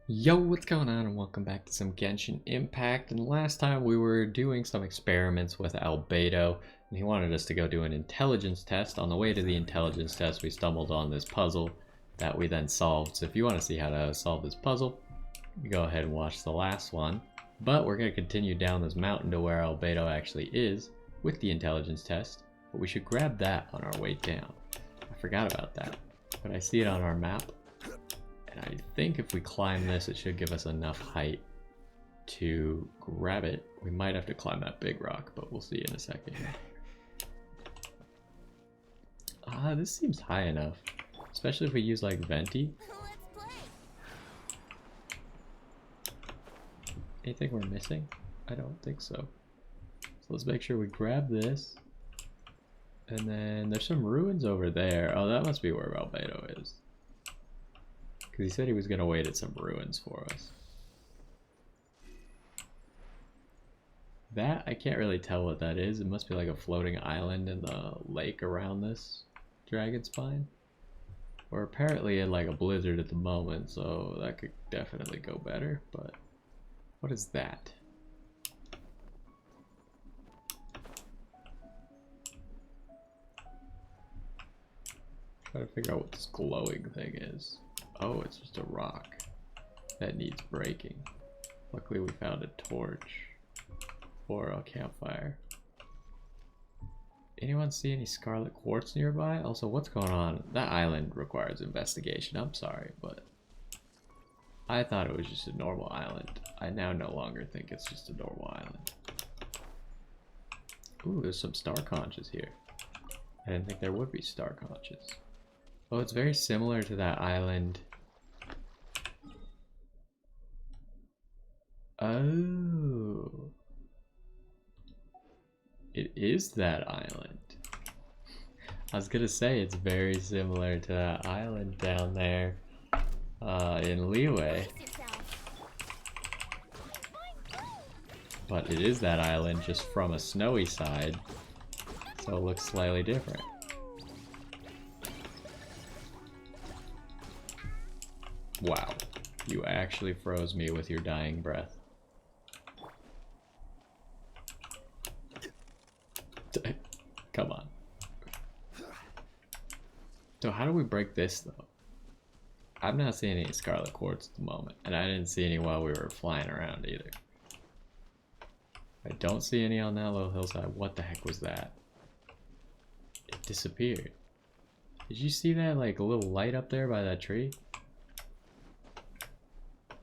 Yo, what's going on, and welcome back to some Genshin Impact. And last time we were doing some experiments with Albedo, and he wanted us to go do an intelligence test. On the way to the intelligence test, we stumbled on this puzzle that we then solved. So if you want to see how to solve this puzzle, you go ahead and watch the last one. But we're going to continue down this mountain to where Albedo actually is with the intelligence test. But we should grab that on our way down. I forgot about that, but I see it on our map. And I think if we climb this, it should give us enough height to grab it. We might have to climb that big rock, but we'll see in a second. This seems high enough. Especially if we use like Venti. Anything we're missing? I don't think so. So let's make sure we grab this. And then there's some ruins over there. Oh, that must be where Albedo is. Because he said he was going to wait at some ruins for us. That, I can't really tell what that is. It must be like a floating island in the lake around this Dragonspine. We're apparently in like a blizzard at the moment, so that could definitely go better. But what is that? Try to figure out what this glowing thing is. Oh, it's just a rock that needs breaking. Luckily we found a torch or a campfire. Anyone see any scarlet quartz nearby? Also, what's going on? That island requires investigation. I'm sorry, but I thought it was just a normal island. I now no longer think it's just a normal island. Ooh, there's some star conches here. I didn't think there would be star conches. Oh, it's very similar to that island. Oh. It is that island. I was gonna say it's very similar to that island down there in Leeway. But it is that island just from a snowy side. So it looks slightly different. Wow, you actually froze me with your dying breath. Come on. So how do we break this though? I'm not seeing any scarlet quartz at the moment, and I didn't see any while we were flying around either. I don't see any on that little hillside. What the heck was that? It disappeared. Did you see that like little light up there by that tree?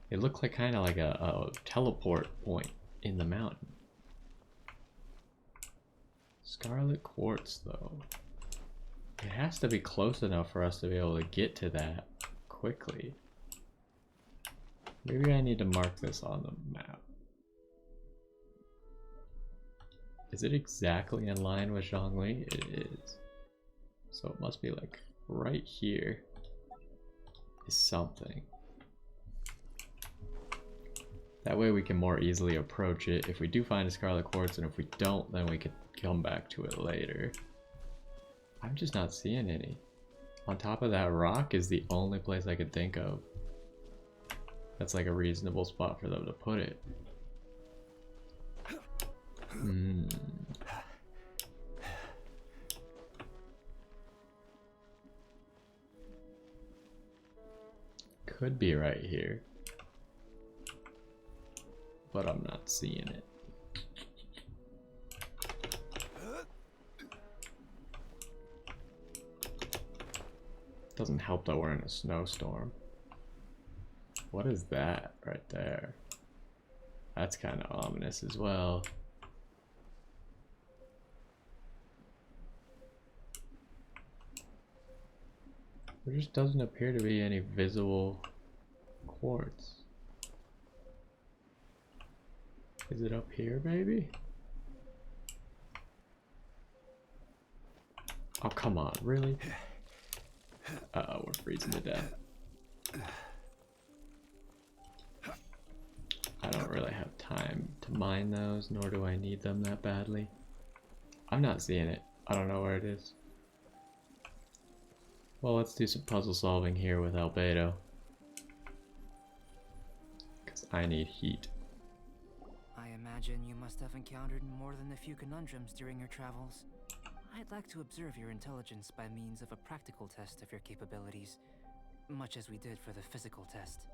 It looked like kind of like a teleport point in the mountain. Scarlet quartz though. It has to be close enough for us to be able to get to that quickly. Maybe I need to mark this on the map. Is it exactly in line with Zhongli? It is. So it must be like right here is something. That way we can more easily approach it if we do find a scarlet quartz, and if we don't, then we can come back to it later. I'm just not seeing any. On top of that rock is the only place I could think of that's like a reasonable spot for them to put it. Could be right here, but I'm not seeing it. Doesn't help that we're in a snowstorm. What is that right there? That's kind of ominous as well. There just doesn't appear to be any visible quartz. Is it up here, maybe? Oh, come on, really? Uh-oh, we're freezing to death. I don't really have time to mine those, nor do I need them that badly. I'm not seeing it. I don't know where it is. Well, let's do some puzzle solving here with Albedo. Because I need heat. I imagine you must have encountered more than a few conundrums during your travels. I'd like to observe your intelligence by means of a practical test of your capabilities, much as we did for the physical test.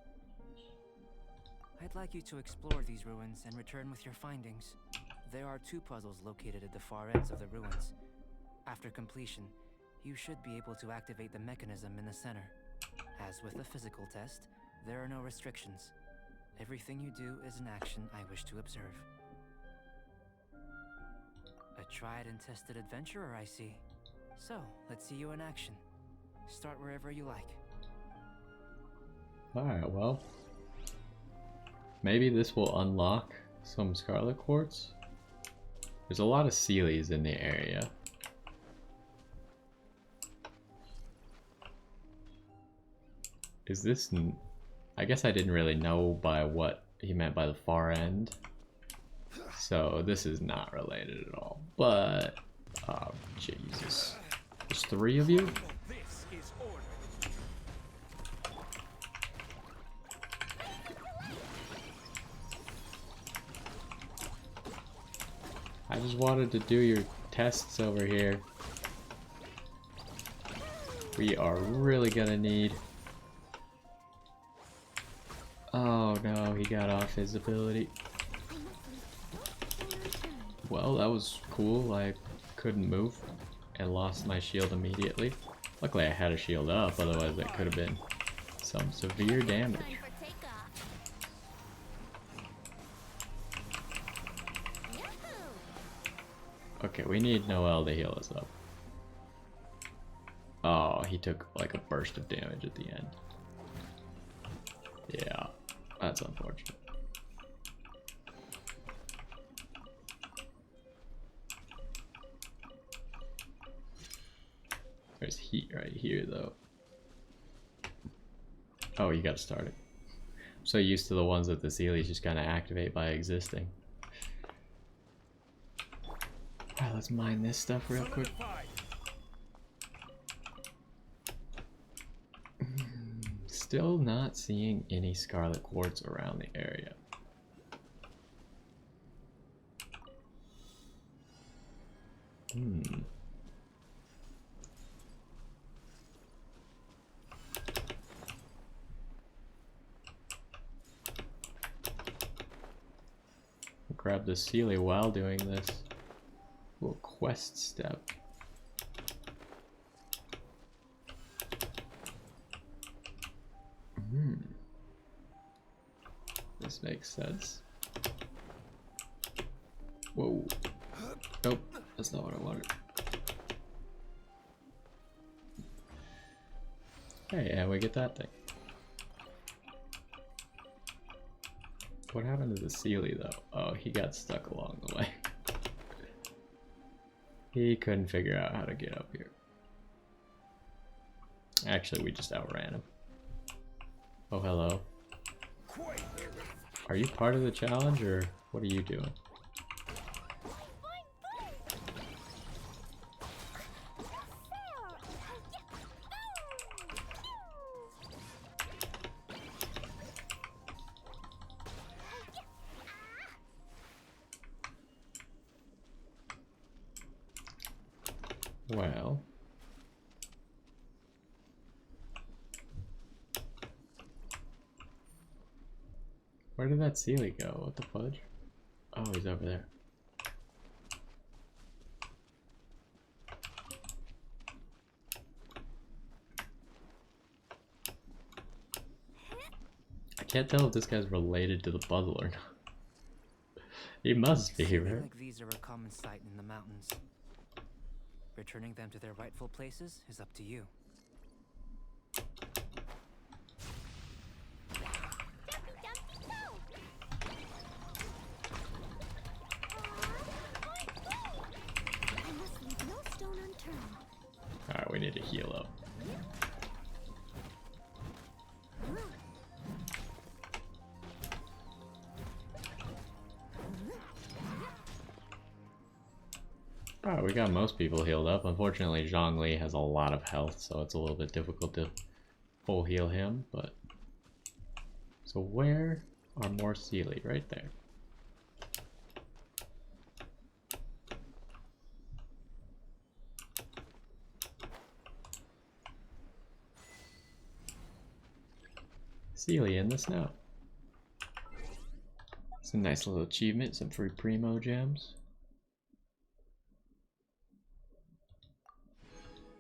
I'd like you to explore these ruins and return with your findings. There are 2 puzzles located at the far ends of the ruins. After completion, you should be able to activate the mechanism in the center. As with the physical test, there are no restrictions. Everything you do is an action I wish to observe. A tried and tested adventurer, I see. So, let's see you in action. Start wherever you like. Alright, well. Maybe this will unlock some Scarlet Quartz. There's a lot of Sealies in the area. Is this... I guess I didn't really know by what he meant by the far end. So this is not related at all. But... oh, Jesus. There's 3 of you? I just wanted to do your tests over here. We are really gonna need... oh no, he got off his ability. Well, that was cool. I couldn't move and lost my shield immediately. Luckily I had a shield up, otherwise that could have been some severe damage. Okay, we need Noel to heal us up. Oh, he took like a burst of damage at the end. Yeah, that's unfortunate. There's heat right here though. Oh, you gotta start it. I'm so used to the ones that the Sealies just kind of activate by existing. Alright, let's mine this stuff real quick. Still not seeing any Scarlet Quartz around the area. Grab the Sealy while doing this. Little quest step. This makes sense. Whoa. Nope, that's not what I wanted. Hey, and we get that thing. What happened to the Sealy though? Oh, he got stuck along the way. He couldn't figure out how to get up here. Actually, we just outran him. Oh, hello. Are you part of the challenge, or what are you doing? Well... where did that Sealy go? What the fudge? Oh, he's over there. I can't tell if this guy's related to the puzzle or not. He must be, right? Like these are a common sight in the mountains. Returning them to their rightful places is up to you. Alright, we need to heal up. Alright, we got most people healed up. Unfortunately, Zhongli has a lot of health, so it's a little bit difficult to full heal him, but... so where are more Sealy right there. Sealy in the snow. It's a nice little achievement, some free primo gems.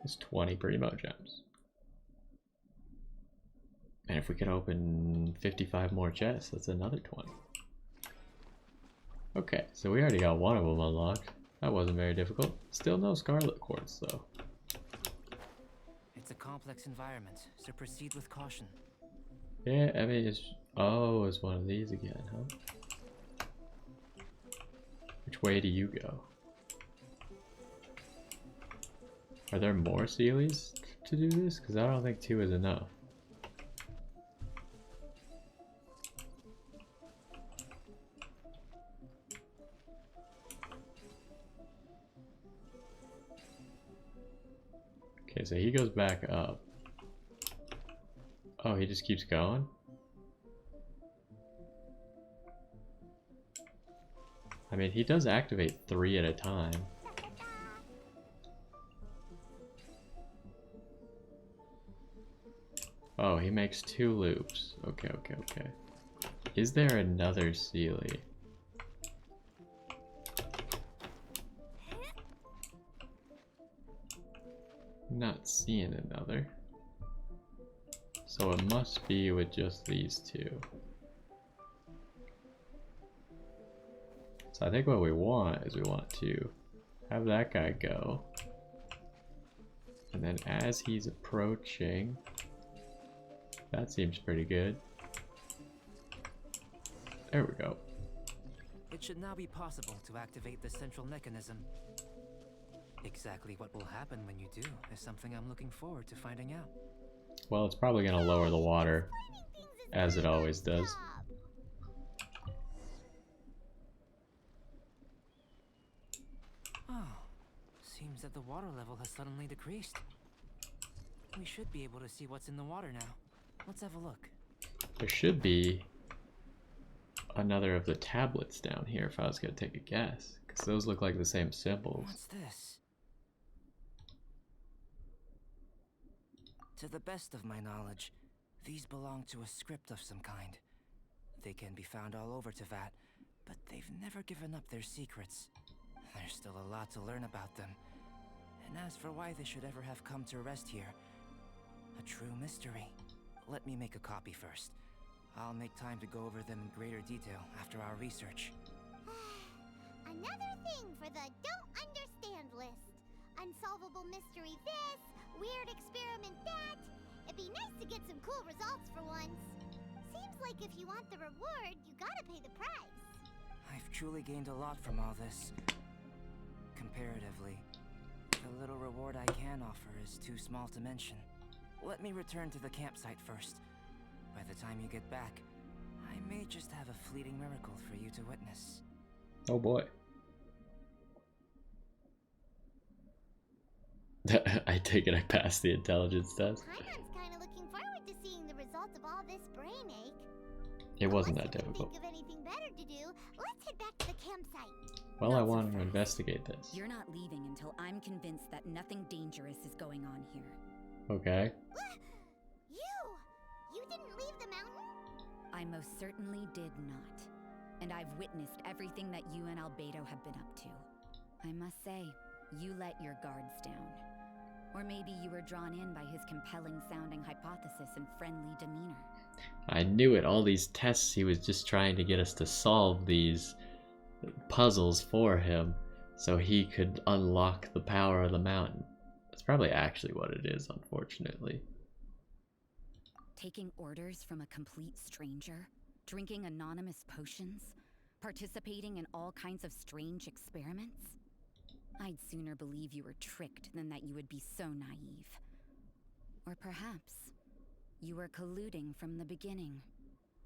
It's 20 primo gems. And if we could open 55 more chests, that's another 20. Okay, so we already got one of them unlocked. That wasn't very difficult. Still no Scarlet Quartz though. It's a complex environment, so proceed with caution. Yeah, I mean, it's one of these again, huh? Which way do you go? Are there more Sealies to do this? Because I don't think 2 is enough. Okay, so he goes back up. Oh, he just keeps going? I mean, he does activate 3 at a time. Oh, he makes 2 loops. Okay, okay, okay. Is there another Sealy? Not seeing another. So it must be with just these 2. So I think what we want is we want to have that guy go. And then as he's approaching, that seems pretty good. There we go. It should now be possible to activate the central mechanism. Exactly what will happen when you do is something I'm looking forward to finding out. Well, it's probably going to lower the water, as it always does. Oh, seems that the water level has suddenly decreased. We should be able to see what's in the water now. Let's have a look. There should be another of the tablets down here if I was going to take a guess, because those look like the same symbols. What's this? To the best of my knowledge, these belong to a script of some kind. They can be found all over Teyvat, but they've never given up their secrets. There's still a lot to learn about them. And as for why they should ever have come to rest here, a true mystery. Let me make a copy first. I'll make time to go over them in greater detail after our research. Another thing for the don't understand list. Unsolvable mystery this, weird experiment that. It'd be nice to get some cool results for once. Seems like if you want the reward, you gotta pay the price. I've truly gained a lot from all this. Comparatively, the little reward I can offer is too small to mention. Let me return to the campsite first. By the time you get back, I may just have a fleeting miracle for you to witness. Oh boy. I take it I passed the intelligence test. Paimon's kind of looking forward to seeing the result of all this brain ache. It wasn't Unless that you can difficult. think of anything better to do, let's head back to the campsite. Well, I Not so want to fast. investigate this. You're not leaving until I'm convinced that nothing dangerous is going on here. Okay. You didn't leave the mountain? I most certainly did not. And I've witnessed everything that you and Albedo have been up to. I must say, you let your guards down. Or maybe you were drawn in by his compelling sounding hypothesis and friendly demeanor. I knew it. All these tests, he was just trying to get us to solve these puzzles for him so he could unlock the power of the mountain. That's probably actually what it is, unfortunately. Taking orders from a complete stranger, drinking anonymous potions, participating in all kinds of strange experiments. I'd sooner believe you were tricked than that you would be so naive. Or perhaps you were colluding from the beginning.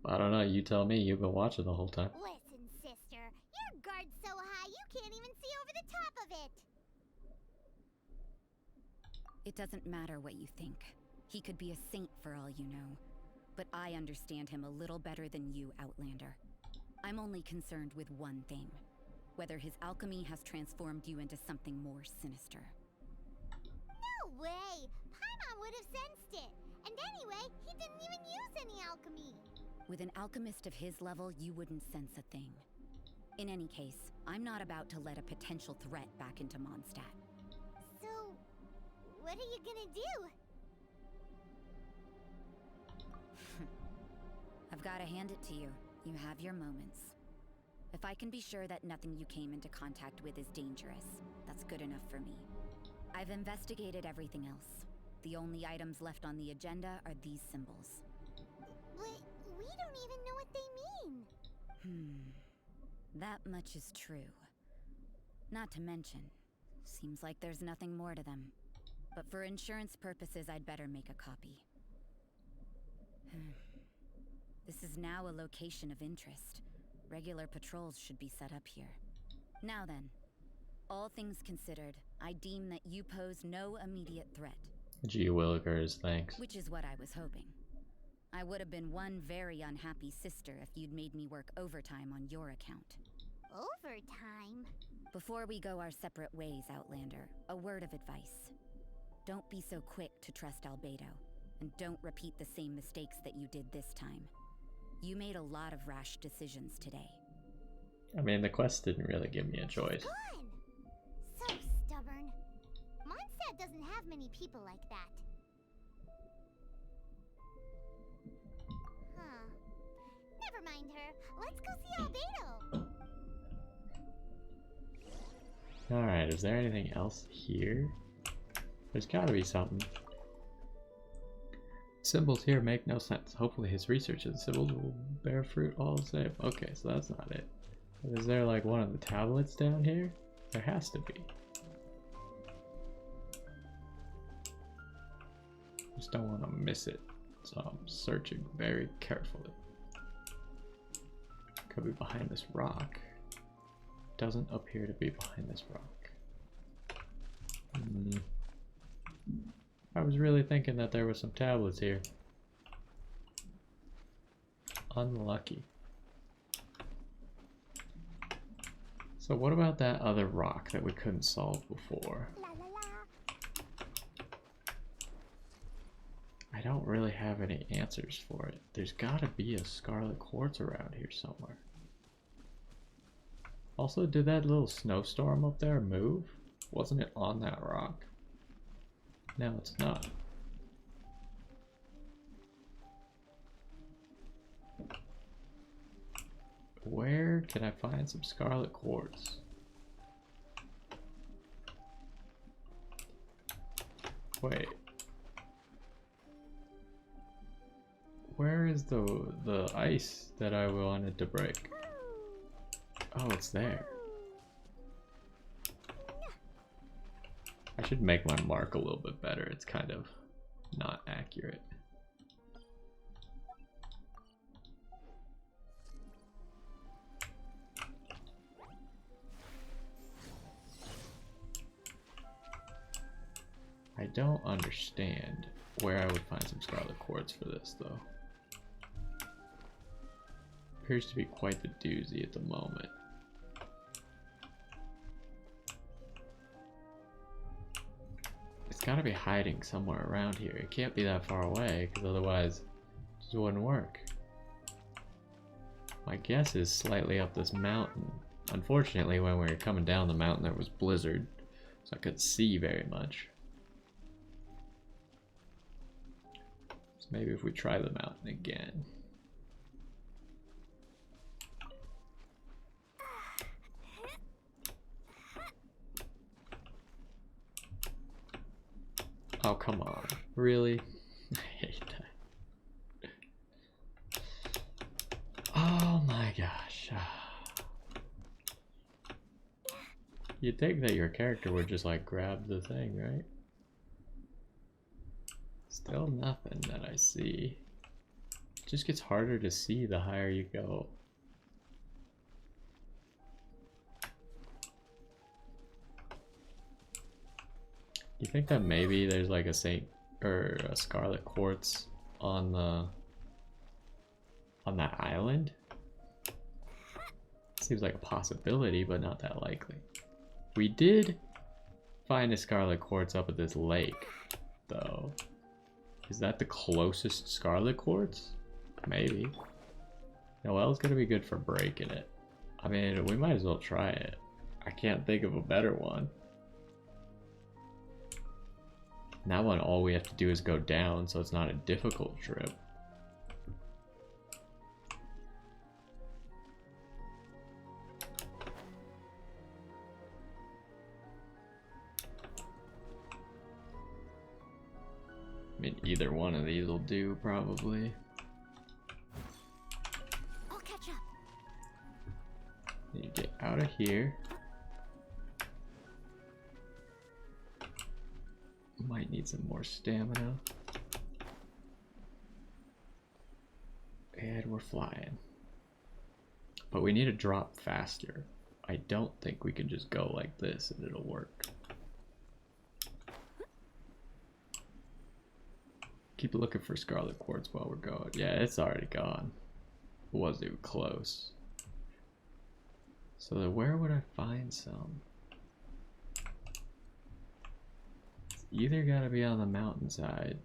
I don't know, you tell me. You've been watching the whole time. Listen, sister, your guard's so high you can't even see over the top of it. It doesn't matter what you think. He could be a saint for all you know. but I understand him a little better than you, Outlander. I'm only concerned with one thing. Whether his alchemy has transformed you into something more sinister. No way! Paimon would have sensed it! And anyway, he didn't even use any alchemy! With an alchemist of his level, you wouldn't sense a thing. In any case, I'm not about to let a potential threat back into Mondstadt. So, what are you gonna do? I've gotta hand it to you. You have your moments. If I can be sure that nothing you came into contact with is dangerous, that's good enough for me. I've investigated everything else. The only items left on the agenda are these symbols. But we don't even know what they mean. That much is true. Not to mention, seems like there's nothing more to them. But for insurance purposes, I'd better make a copy. This is now a location of interest. Regular patrols should be set up here. Now then, all things considered, I deem that you pose no immediate threat. Gee willikers, thanks. Which is what I was hoping. I would have been one very unhappy sister if you'd made me work overtime on your account. Overtime? Before we go our separate ways, Outlander, a word of advice. Don't be so quick to trust Albedo, and don't repeat the same mistakes that you did this time. You made a lot of rash decisions today. I mean, the quest didn't really give me a choice. Gone! So stubborn. Mondstadt doesn't have many people like that. Huh. Never mind her. Let's go see Albedo. Alright, is there anything else here? There's gotta be something. Symbols here make no sense. Hopefully his research of the symbols will bear fruit all the same. Okay, so that's not it. Is there like one of the tablets down here? There has to be. Just don't want to miss it. So I'm searching very carefully. Could be behind this rock. Doesn't appear to be behind this rock. I was really thinking that there were some tablets here. Unlucky. So what about that other rock that we couldn't solve before? La la la. I don't really have any answers for it. There's gotta be a scarlet quartz around here somewhere. Also, did that little snowstorm up there move? Wasn't it on that rock? No, it's not. Where can I find some scarlet quartz? Wait. Where is the ice that I wanted to break? Oh, it's there. I should make my mark a little bit better. It's kind of not accurate. I don't understand where I would find some scarlet quartz for this, though. Appears to be quite the doozy at the moment. It's gotta be hiding somewhere around here. It can't be that far away, because otherwise it just wouldn't work. My guess is slightly up this mountain. Unfortunately, when we were coming down the mountain, there was blizzard, so I couldn't see very much. So maybe if we try the mountain again. Oh, come on. Really? I hate that. Oh my gosh. You'd think that your character would just like grab the thing, right? Still nothing that I see. It just gets harder to see the higher you go. You think that maybe there's like a Saint or a Scarlet Quartz on the on that island? Seems like a possibility, but not that likely. We did find a scarlet quartz up at this lake, though. Is that the closest scarlet quartz? Maybe. Noelle's gonna be good for breaking it. I mean, we might as well try it. I can't think of a better one. And that one, all we have to do is go down, so it's not a difficult trip. I mean, either one of these will do, probably. I'll catch up. You get out of here. Might need some more stamina. And we're flying. But we need to drop faster. I don't think we can just go like this and it'll work. Keep looking for scarlet quartz while we're going. Yeah, it's already gone. It wasn't even close. So then where would I find some? It's either gotta be on the mountainside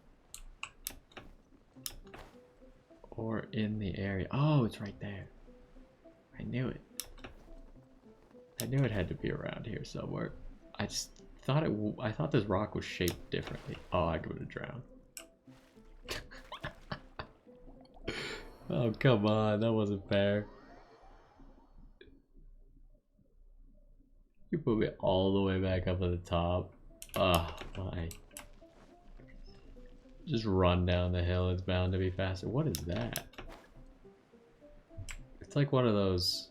or in the area. Oh, it's right there. I knew it. I knew it had to be around here somewhere. I just thought I thought this rock was shaped differently. Oh, I go to drown. Oh, come on, that wasn't fair. You put me all the way back up at the top. Oh, my. Just run down the hill, it's bound to be faster. What is that? It's like one of those,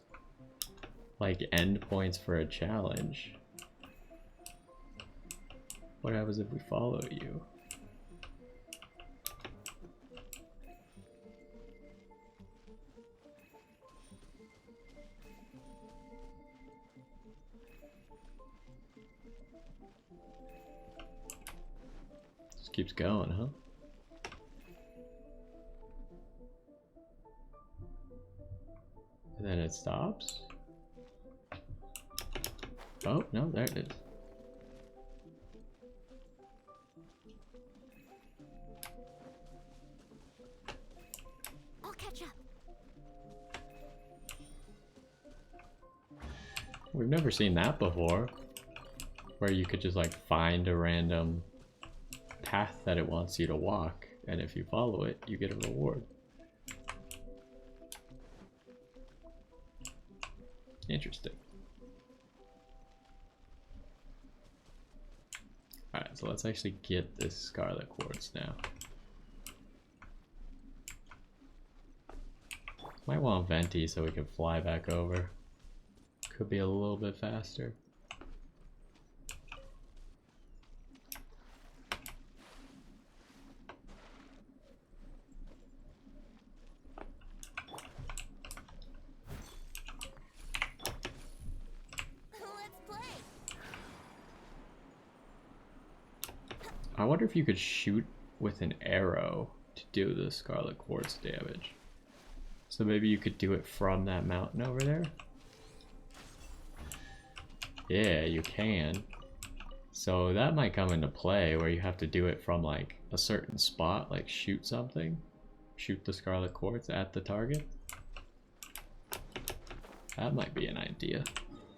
like, endpoints for a challenge. What happens if we follow you? Keeps going, huh? And then it stops. Oh, no, there it is. I'll catch up. We've never seen that before. Where you could just like find a random path that it wants you to walk, and if you follow it, you get a reward. Interesting. Alright, so let's actually get this scarlet quartz now. Might want Venti so we can fly back over. Could be a little bit faster. I wonder if you could shoot with an arrow to do the scarlet quartz damage. So maybe you could do it from that mountain over there? Yeah, you can. So that might come into play where you have to do it from like a certain spot, like shoot something. Shoot the scarlet quartz at the target. That might be an idea.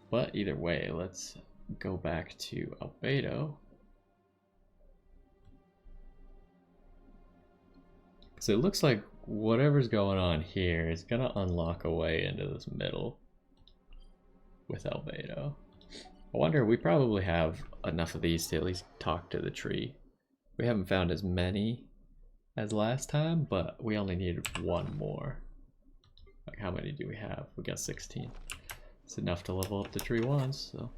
But either way, let's go back to Albedo. So it looks like whatever's going on here is gonna unlock a way into this middle with Albedo. I wonder, we probably have enough of these to at least talk to the tree. We haven't found as many as last time, but we only needed one more. Like, how many do we have? We got 16. It's enough to level up the tree once, so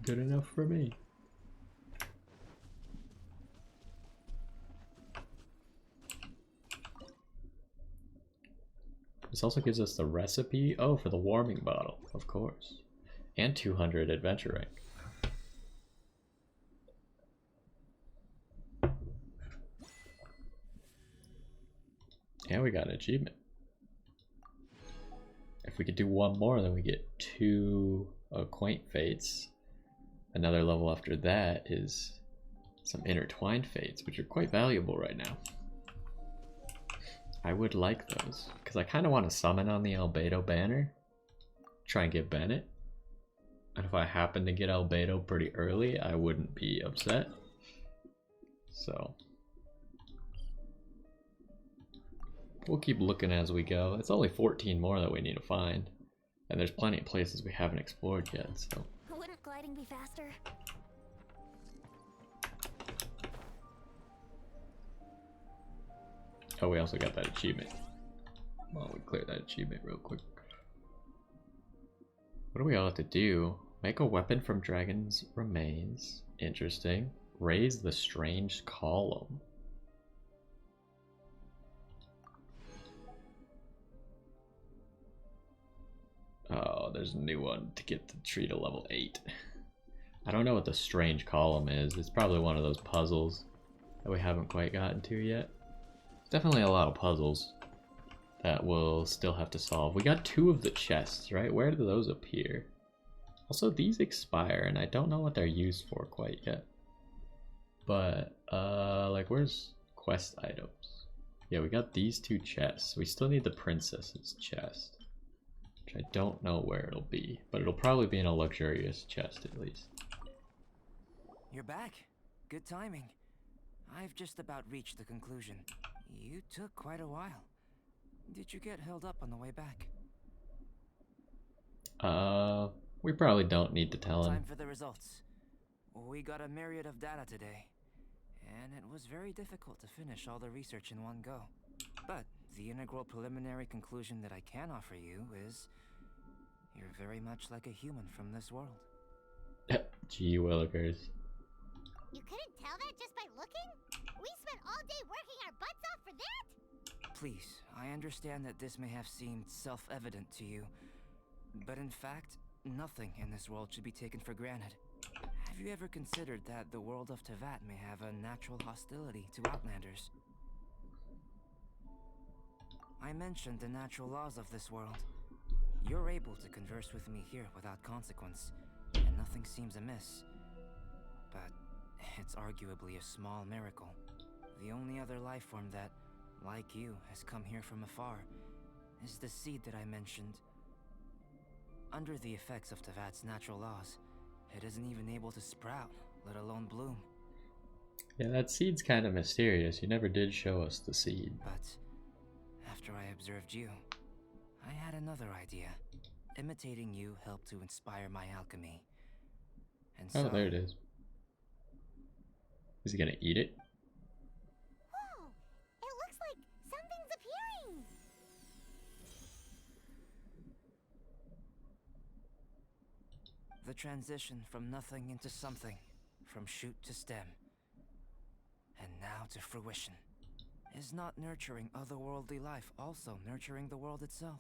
good enough for me. This also gives us the recipe. Oh, for the warming bottle, of course. And 200 adventure rank. And we got an achievement. if we could do one more, then we get 2 Quaint Fates. Another level after that is some Intertwined Fates, which are quite valuable right now. I would like those, because I kind of want to summon on the Albedo banner. Try and get Bennett. And if I happen to get Albedo pretty early, I wouldn't be upset. So we'll keep looking as we go. It's only 14 more that we need to find. And there's plenty of places we haven't explored yet, so. Wouldn't gliding be faster? Oh, we also got that achievement. Well, we clear that achievement real quick. What do we all have to do? Make a weapon from dragon's remains. Interesting. Raise the strange column. Oh, there's a new one to get the tree to level 8. I don't know what the strange column is. It's probably one of those puzzles that we haven't quite gotten to yet. Definitely a lot of puzzles that we'll still have to solve. We got 2 of the chests, right? Where do those appear? Also, these expire, and I don't know what they're used for quite yet. But, like, where's quest items? Yeah, we got these 2 chests. We still need the princess's chest, which I don't know where it'll be, but it'll probably be in a luxurious chest at least. You're back. Good timing. I've just about reached the conclusion. You took quite a while. Did you get held up on the way back? We probably don't need to tell him. Time for the results. We got a myriad of data today, and it was very difficult to finish all the research in one go. But the integral preliminary conclusion that I can offer you is you're very much like a human from this world. Gee willikers. You couldn't tell that just by looking? We spent all day working our butts off for that? Please, I understand that this may have seemed self-evident to you, but in fact, nothing in this world should be taken for granted. Have you ever considered that the world of Teyvat may have a natural hostility to Outlanders? I mentioned the natural laws of this world. You're able to converse with me here without consequence, and nothing seems amiss. But it's arguably a small miracle. The only other life form that, like you, has come here from afar is the seed that I mentioned. Under the effects of Teyvat's natural laws, it isn't even able to sprout, let alone bloom. Yeah, that seed's kind of mysterious. You never did show us the seed. But after I observed you, I had another idea. Imitating you helped to inspire my alchemy. And so, Oh, there it is. Is he gonna eat it? Whoa! It looks like something's appearing! the transition from nothing into something, from shoot to stem, and now to fruition. Is not nurturing otherworldly life also nurturing the world itself?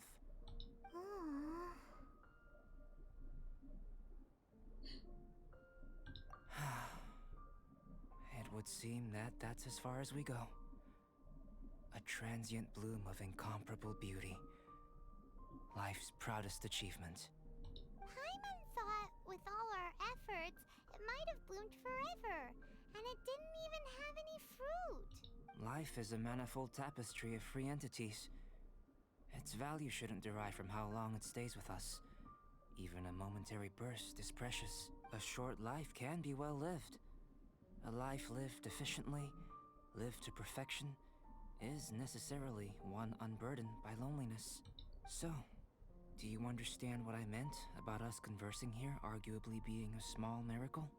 It would seem that that's as far as we go. A transient bloom of incomparable beauty. Life's proudest achievement. Paimon thought with all our efforts, it might have bloomed forever, and it didn't even have any fruit. Life is a manifold tapestry of free entities. Its value shouldn't derive from how long it stays with us. Even a momentary burst is precious. A short life can be well lived. A life lived efficiently, lived to perfection, is necessarily one unburdened by loneliness. So, do you understand what I meant about us conversing here arguably being a small miracle?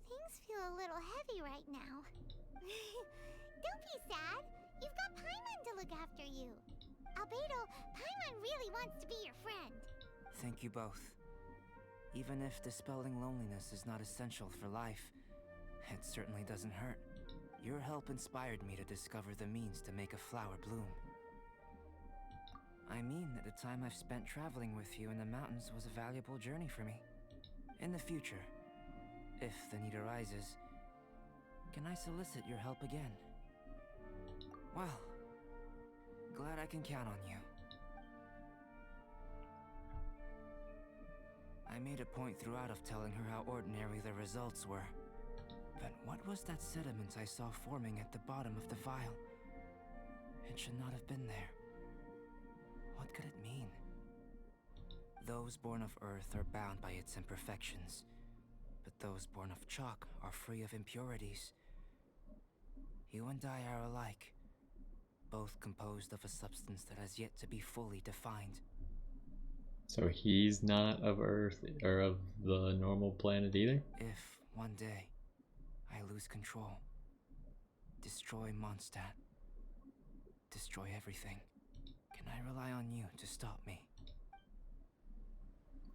Things feel a little heavy right now. Don't be sad. You've got Paimon to look after you. Albedo, Paimon really wants to be your friend. Thank you both. Even if dispelling loneliness is not essential for life, it certainly doesn't hurt. Your help inspired me to discover the means to make a flower bloom. I mean that the time I've spent traveling with you in the mountains was a valuable journey for me. In the future, if the need arises, can I solicit your help again? Well, glad I can count on you. I made a point throughout of telling her how ordinary the results were. But what was that sediment I saw forming at the bottom of the vial? It should not have been there. What could it mean? Those born of Earth are bound by its imperfections, but those born of chalk are free of impurities. You and I are alike, both composed of a substance that has yet to be fully defined. So he's not of Earth or of the normal planet either? If, one day, I lose control, destroy Mondstadt, destroy everything, can I rely on you to stop me?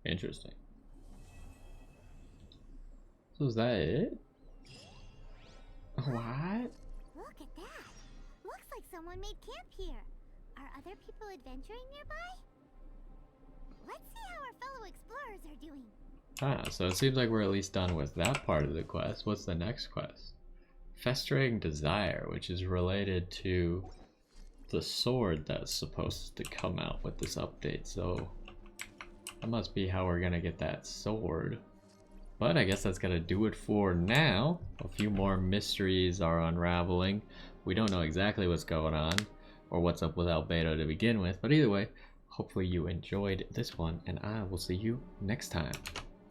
Interesting. So is that it? What? Look at that. Looks like someone made camp here. Are other people adventuring nearby? Let's see how our fellow explorers are doing. Ah, so it seems like we're at least done with that part of the quest. What's the next quest? Festering Desire, which is related to the sword that's supposed to come out with this update. So that must be how we're gonna get that sword. But I guess that's gonna do it for now. A few more mysteries are unraveling. We don't know exactly what's going on or what's up with Albedo to begin with, but either way, hopefully you enjoyed this one, and I will see you next time.